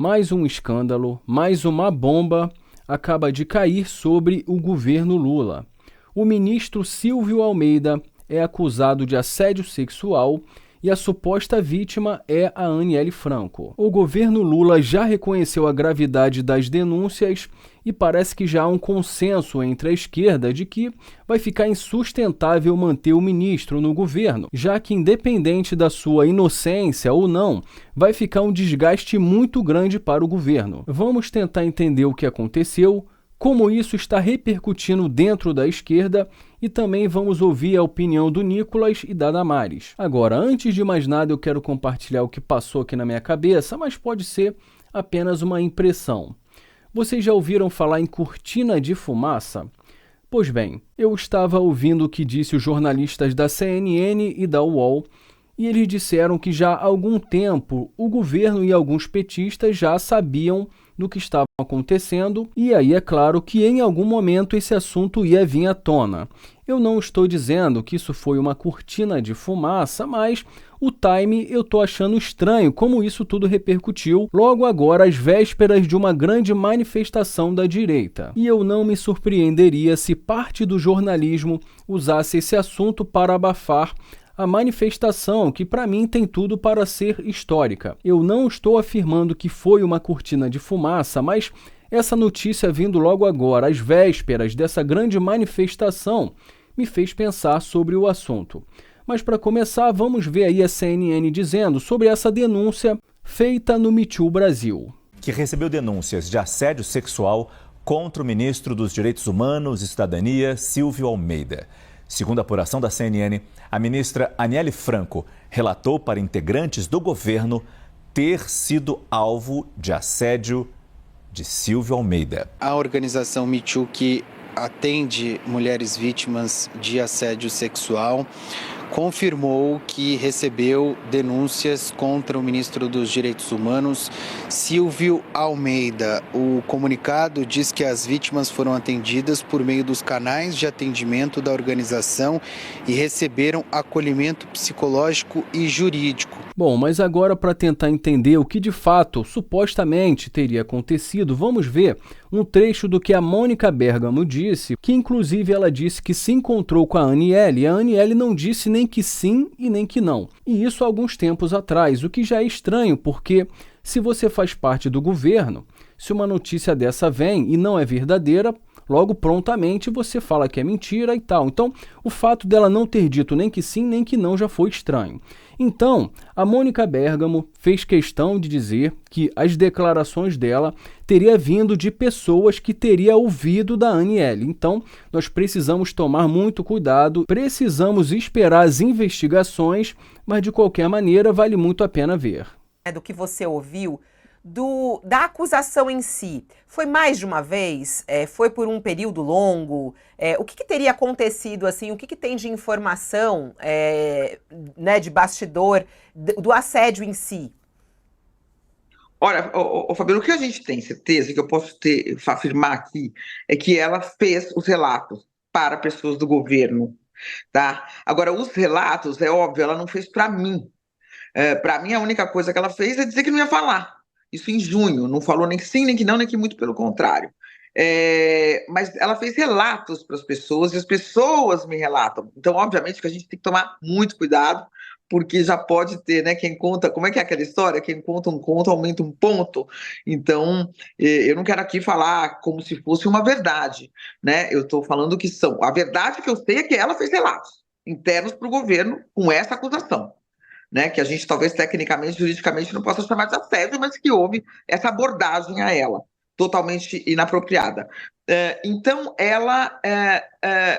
Mais um escândalo, mais uma bomba acaba de cair sobre o governo Lula. O ministro Silvio Almeida é acusado de assédio sexual e a suposta vítima é a Aniele Franco. O governo Lula já reconheceu a gravidade das denúncias e parece que já há um consenso entre a esquerda de que vai ficar insustentável manter o ministro no governo, já que, independente da sua inocência ou não, vai ficar um desgaste muito grande para o governo. Vamos tentar entender o que aconteceu, como isso está repercutindo dentro da esquerda e também vamos ouvir a opinião do Nicolas e da Damares. Agora, antes de mais nada, eu quero compartilhar o que passou aqui na minha cabeça, mas pode ser apenas uma impressão. Vocês já ouviram falar em cortina de fumaça? Pois bem, eu estava ouvindo o que disse os jornalistas da CNN e da UOL, e eles disseram que já há algum tempo o governo e alguns petistas já sabiam do que estava acontecendo, e aí é claro que em algum momento esse assunto ia vir à tona. Eu não estou dizendo que isso foi uma cortina de fumaça, mas o time eu estou achando estranho como isso tudo repercutiu logo agora às vésperas de uma grande manifestação da direita. E eu não me surpreenderia se parte do jornalismo usasse esse assunto para abafar a manifestação, que para mim tem tudo para ser histórica. Eu não estou afirmando que foi uma cortina de fumaça, mas essa notícia vindo logo agora, às vésperas dessa grande manifestação, me fez pensar sobre o assunto. Mas para começar, vamos ver aí a CNN dizendo sobre essa denúncia feita no Me Too Brasil. Que recebeu denúncias de assédio sexual contra o ministro dos Direitos Humanos e Cidadania, Silvio Almeida. Segundo a apuração da CNN, a ministra Aniele Franco relatou para integrantes do governo ter sido alvo de assédio de Silvio Almeida. A organização Me Too, que atende mulheres vítimas de assédio sexual, confirmou que recebeu denúncias contra o ministro dos Direitos Humanos, Silvio Almeida. O comunicado diz que as vítimas foram atendidas por meio dos canais de atendimento da organização e receberam acolhimento psicológico e jurídico. Bom, mas agora para tentar entender o que de fato, supostamente, teria acontecido, vamos ver um trecho do que a Mônica Bergamo disse, que inclusive ela disse que se encontrou com a Aniele, e a Aniele não disse nem que sim e nem que não. E isso há alguns tempos atrás, o que já é estranho, porque se você faz parte do governo, se uma notícia dessa vem e não é verdadeira, logo prontamente você fala que é mentira e tal. Então, o fato dela não ter dito nem que sim nem que não já foi estranho. Então, a Mônica Bergamo fez questão de dizer que as declarações dela teria vindo de pessoas que teria ouvido da Aniele. Então, nós precisamos tomar muito cuidado, precisamos esperar as investigações, mas de qualquer maneira vale muito a pena ver. Do que você ouviu, da acusação em si, foi mais de uma vez? Foi por um período longo? O que teria acontecido, assim, o que tem de informação, né, de bastidor do assédio em si? Olha, Fabiano, o que a gente tem certeza, que eu posso afirmar aqui, é que ela fez os relatos para pessoas do governo, tá? Agora, os relatos, é óbvio, ela não fez para mim. Para mim, a única coisa que ela fez é dizer que não ia falar. Isso em junho, não falou nem que sim, nem que não, nem que muito pelo contrário. Mas ela fez relatos para as pessoas e as pessoas me relatam. Então, obviamente, que a gente tem que tomar muito cuidado, porque já pode ter, né, quem conta, como é que é aquela história? Quem conta um conto aumenta um ponto. Então, eu não quero aqui falar como se fosse uma verdade, né? Eu estou falando que são. A verdade que eu sei é que ela fez relatos internos para o governo com essa acusação, né, que a gente talvez tecnicamente, juridicamente não possa chamar de assédio, mas que houve essa abordagem a ela, totalmente inapropriada. Então,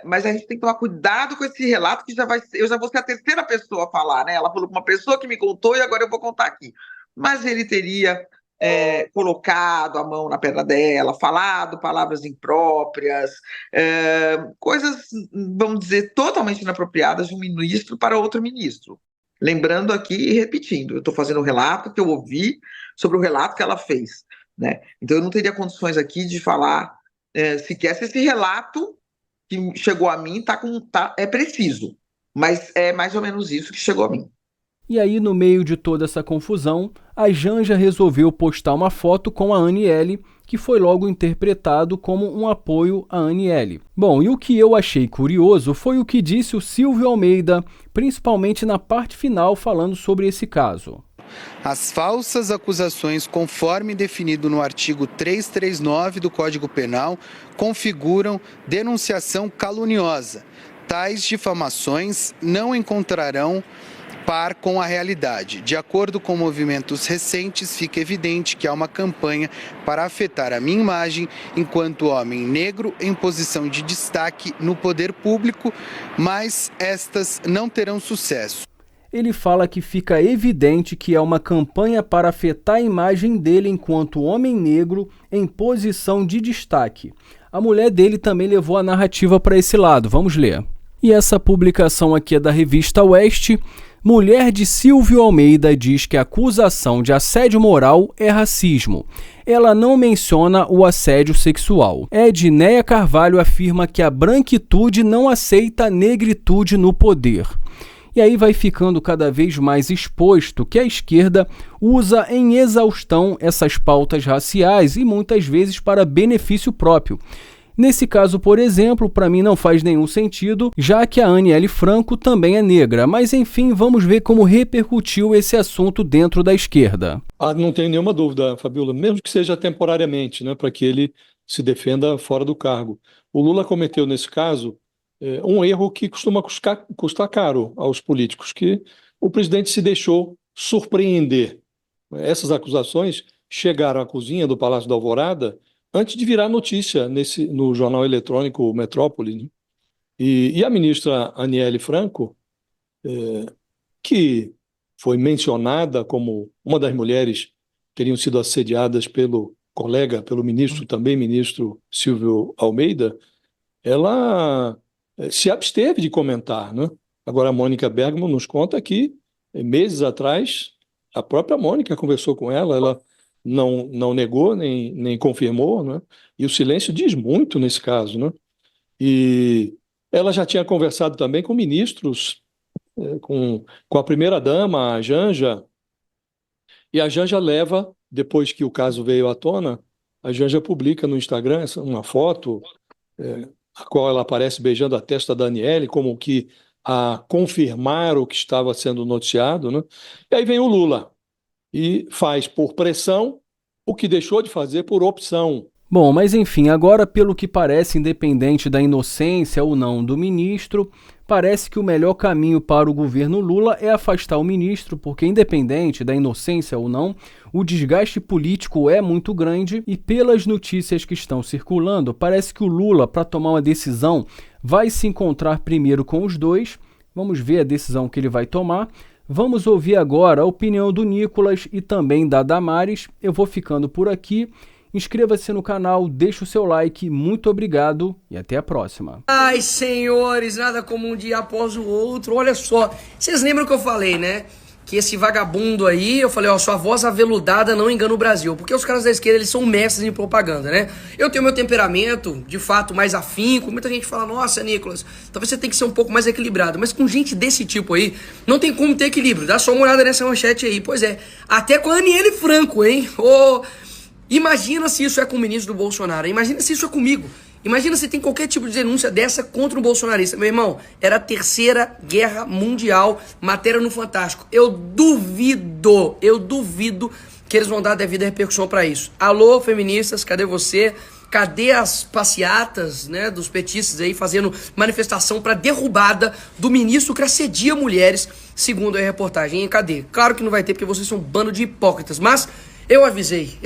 mas a gente tem que tomar cuidado com esse relato, que eu já vou ser a terceira pessoa a falar, né? Ela falou com uma pessoa que me contou e agora eu vou contar aqui. Mas ele teria colocado a mão na perna dela, falado palavras impróprias, coisas, vamos dizer, totalmente inapropriadas de um ministro para outro ministro. Lembrando aqui e repetindo, eu estou fazendo o relato que eu ouvi sobre o relato que ela fez, né? Então eu não teria condições aqui de falar sequer se esse relato que chegou a mim é preciso, mas é mais ou menos isso que chegou a mim. E aí, no meio de toda essa confusão, a Janja resolveu postar uma foto com a Aniele, que foi logo interpretado como um apoio à Aniele. Bom, e o que eu achei curioso foi o que disse o Silvio Almeida, principalmente na parte final falando sobre esse caso. As falsas acusações, conforme definido no artigo 339 do Código Penal, configuram denunciação caluniosa. Tais difamações não encontrarão par com a realidade. De acordo com movimentos recentes, fica evidente que há uma campanha para afetar a minha imagem enquanto homem negro em posição de destaque no poder público, mas estas não terão sucesso. Ele fala que fica evidente que há uma campanha para afetar a imagem dele enquanto homem negro em posição de destaque. A mulher dele também levou a narrativa para esse lado. Vamos ler. E essa publicação aqui é da revista Oeste. Mulher de Silvio Almeida diz que a acusação de assédio moral é racismo. Ela não menciona o assédio sexual. Edneia Carvalho afirma que a branquitude não aceita a negritude no poder. E aí vai ficando cada vez mais exposto que a esquerda usa em exaustão essas pautas raciais e muitas vezes para benefício próprio. Nesse caso, por exemplo, para mim não faz nenhum sentido, já que a Aniele Franco também é negra. Mas enfim, vamos ver como repercutiu esse assunto dentro da esquerda. Não tenho nenhuma dúvida, Fabiola, mesmo que seja temporariamente, né, para que ele se defenda fora do cargo. O Lula cometeu, nesse caso, um erro que costuma custar caro aos políticos, que o presidente se deixou surpreender. Essas acusações chegaram à cozinha do Palácio da Alvorada antes de virar notícia no jornal eletrônico Metrópole, né? E a ministra Aniele Franco, que foi mencionada como uma das mulheres que teriam sido assediadas pelo colega, pelo ministro, também ministro Silvio Almeida, ela se absteve de comentar, né? Agora a Mônica Bergamo nos conta que, meses atrás, a própria Mônica conversou com ela não negou nem confirmou, né? E o silêncio diz muito nesse caso, né? E ela já tinha conversado também com ministros, com a primeira-dama, a Janja, e a Janja leva, depois que o caso veio à tona, a Janja publica no Instagram uma foto, a qual ela aparece beijando a testa da Aniele, como que a confirmar o que estava sendo noticiado, né? E aí vem o Lula e faz por pressão o que deixou de fazer por opção. Bom, mas enfim, agora pelo que parece, independente da inocência ou não do ministro, parece que o melhor caminho para o governo Lula é afastar o ministro, porque independente da inocência ou não, o desgaste político é muito grande e pelas notícias que estão circulando, parece que o Lula, para tomar uma decisão, vai se encontrar primeiro com os dois. Vamos ver a decisão que ele vai tomar. Vamos ouvir agora a opinião do Nicolas e também da Damares. Eu vou ficando por aqui. Inscreva-se no canal, deixe o seu like, muito obrigado e até a próxima. Ai, senhores, nada como um dia após o outro. Olha só, vocês lembram que eu falei, né? Que esse vagabundo aí, eu falei, ó, sua voz aveludada não engana o Brasil. Porque os caras da esquerda, eles são mestres em propaganda, né? Eu tenho meu temperamento, de fato, mais afinco. Muita gente fala, nossa, Nicolas, talvez você tenha que ser um pouco mais equilibrado. Mas com gente desse tipo aí, não tem como ter equilíbrio. Dá só uma olhada nessa manchete aí. Pois é, até com a Aniele Franco, hein? Imagina se isso é com o ministro do Bolsonaro. Imagina se isso é comigo. Imagina se tem qualquer tipo de denúncia dessa contra um bolsonarista. Meu irmão, era a Terceira Guerra Mundial, matéria no Fantástico. Eu duvido que eles vão dar devida repercussão pra isso. Alô, feministas, cadê você? Cadê as passeatas, né, dos petistas aí fazendo manifestação pra derrubada do ministro que assedia mulheres, segundo a reportagem? Hein? Cadê? Claro que não vai ter, porque vocês são um bando de hipócritas, mas eu avisei,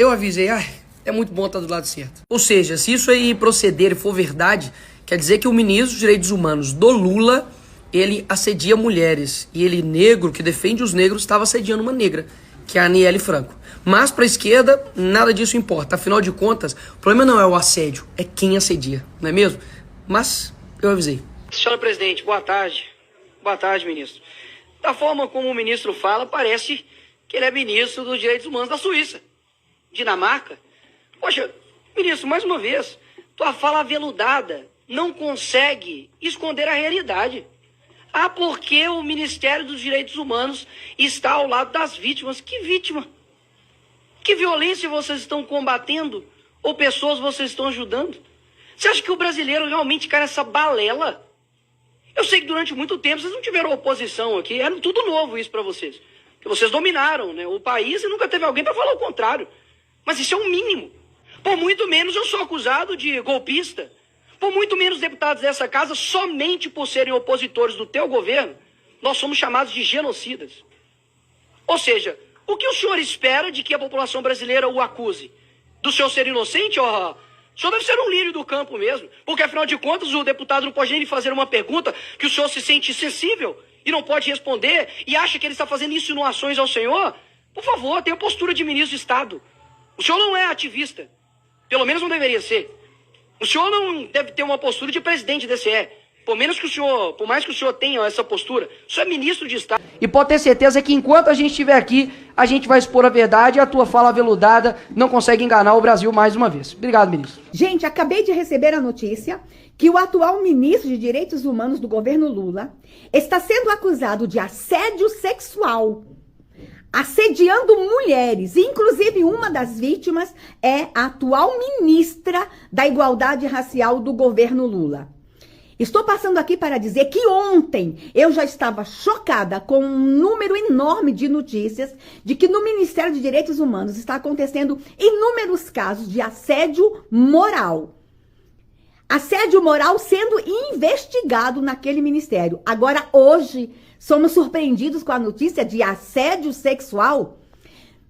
ai, é muito bom estar do lado certo. Ou seja, se isso aí proceder e for verdade, quer dizer que o ministro dos Direitos Humanos do Lula, ele assedia mulheres. E ele, negro, que defende os negros, estava assediando uma negra, que é a Aniele Franco. Mas para a esquerda, nada disso importa. Afinal de contas, o problema não é o assédio, é quem assedia, não é mesmo? Mas eu avisei. Senhora presidente, boa tarde. Boa tarde, ministro. Da forma como o ministro fala, parece que ele é ministro dos Direitos Humanos da Suíça, Dinamarca. Poxa, ministro, mais uma vez, tua fala aveludada não consegue esconder a realidade. Ah, porque o Ministério dos Direitos Humanos está ao lado das vítimas. Que vítima? Que violência vocês estão combatendo? Ou pessoas vocês estão ajudando? Você acha que o brasileiro realmente cai nessa balela? Eu sei que durante muito tempo vocês não tiveram oposição aqui. Era tudo novo isso para vocês. Porque vocês dominaram, né, o país e nunca teve alguém para falar o contrário. Mas isso é um mínimo. Por muito menos eu sou acusado de golpista. Por muito menos deputados dessa casa, somente por serem opositores do teu governo, nós somos chamados de genocidas. Ou seja, o que o senhor espera de que a população brasileira o acuse? Do senhor ser inocente? O senhor deve ser um lírio do campo mesmo. Porque, afinal de contas, o deputado não pode nem lhe fazer uma pergunta que o senhor se sente sensível e não pode responder e acha que ele está fazendo insinuações ao senhor. Por favor, tenha postura de ministro de Estado. O senhor não é ativista. Pelo menos não deveria ser. O senhor não deve ter uma postura de presidente do DCE. Por mais que o senhor tenha essa postura, o senhor é ministro de Estado. E pode ter certeza que enquanto a gente estiver aqui, a gente vai expor a verdade e a tua fala aveludada não consegue enganar o Brasil mais uma vez. Obrigado, ministro. Gente, acabei de receber a notícia que o atual ministro de Direitos Humanos do governo Lula está sendo acusado de assédio sexual, assediando mulheres. Inclusive, uma das vítimas é a atual ministra da Igualdade Racial do governo Lula. Estou passando aqui para dizer que ontem eu já estava chocada com um número enorme de notícias de que no Ministério de Direitos Humanos está acontecendo inúmeros casos de assédio moral. Assédio moral sendo investigado naquele ministério. Agora, hoje, somos surpreendidos com a notícia de assédio sexual.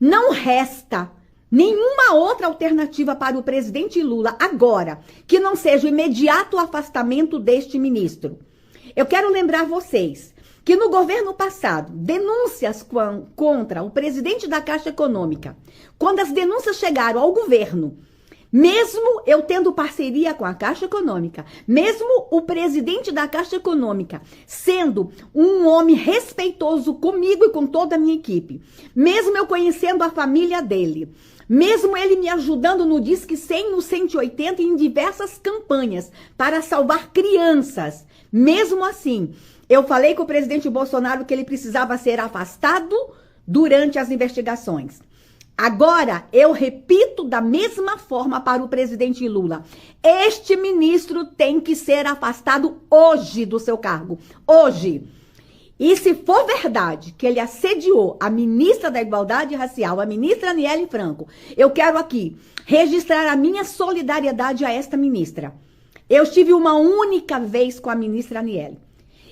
Não resta nenhuma outra alternativa para o presidente Lula agora que não seja o imediato afastamento deste ministro. Eu quero lembrar vocês que no governo passado, denúncias contra o presidente da Caixa Econômica, quando as denúncias chegaram ao governo, mesmo eu tendo parceria com a Caixa Econômica, mesmo o presidente da Caixa Econômica sendo um homem respeitoso comigo e com toda a minha equipe, mesmo eu conhecendo a família dele, mesmo ele me ajudando no Disque 100, no 180 e em diversas campanhas para salvar crianças, mesmo assim, eu falei com o presidente Bolsonaro que ele precisava ser afastado durante as investigações. Agora, eu repito da mesma forma para o presidente Lula. Este ministro tem que ser afastado hoje do seu cargo. Hoje. E se for verdade que ele assediou a ministra da Igualdade Racial, a ministra Aniele Franco, eu quero aqui registrar a minha solidariedade a esta ministra. Eu estive uma única vez com a ministra Aniele.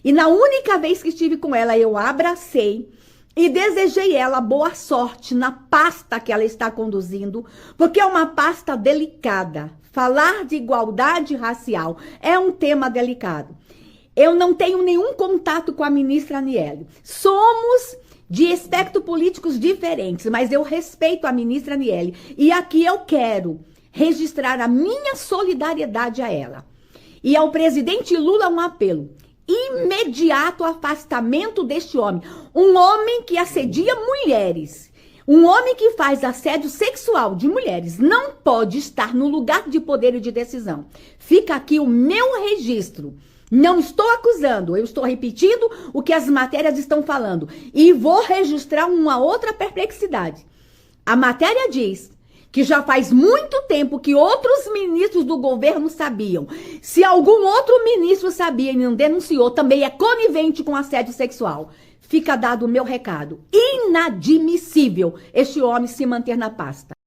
E na única vez que estive com ela, eu abracei e desejei ela boa sorte na pasta que ela está conduzindo, porque é uma pasta delicada. Falar de igualdade racial é um tema delicado. Eu não tenho nenhum contato com a ministra Aniele. Somos de espectros políticos diferentes, mas eu respeito a ministra Aniele. E aqui eu quero registrar a minha solidariedade a ela. E ao presidente Lula um apelo. Imediato afastamento deste homem. Um homem que assedia mulheres. Um homem que faz assédio sexual de mulheres não pode estar no lugar de poder e de decisão. Fica aqui o meu registro. Não estou acusando, eu estou repetindo o que as matérias estão falando. E vou registrar uma outra perplexidade. A matéria diz que já faz muito tempo que outros ministros do governo sabiam. Se algum outro ministro sabia e não denunciou, também é conivente com assédio sexual. Fica dado o meu recado. Inadmissível este homem se manter na pasta.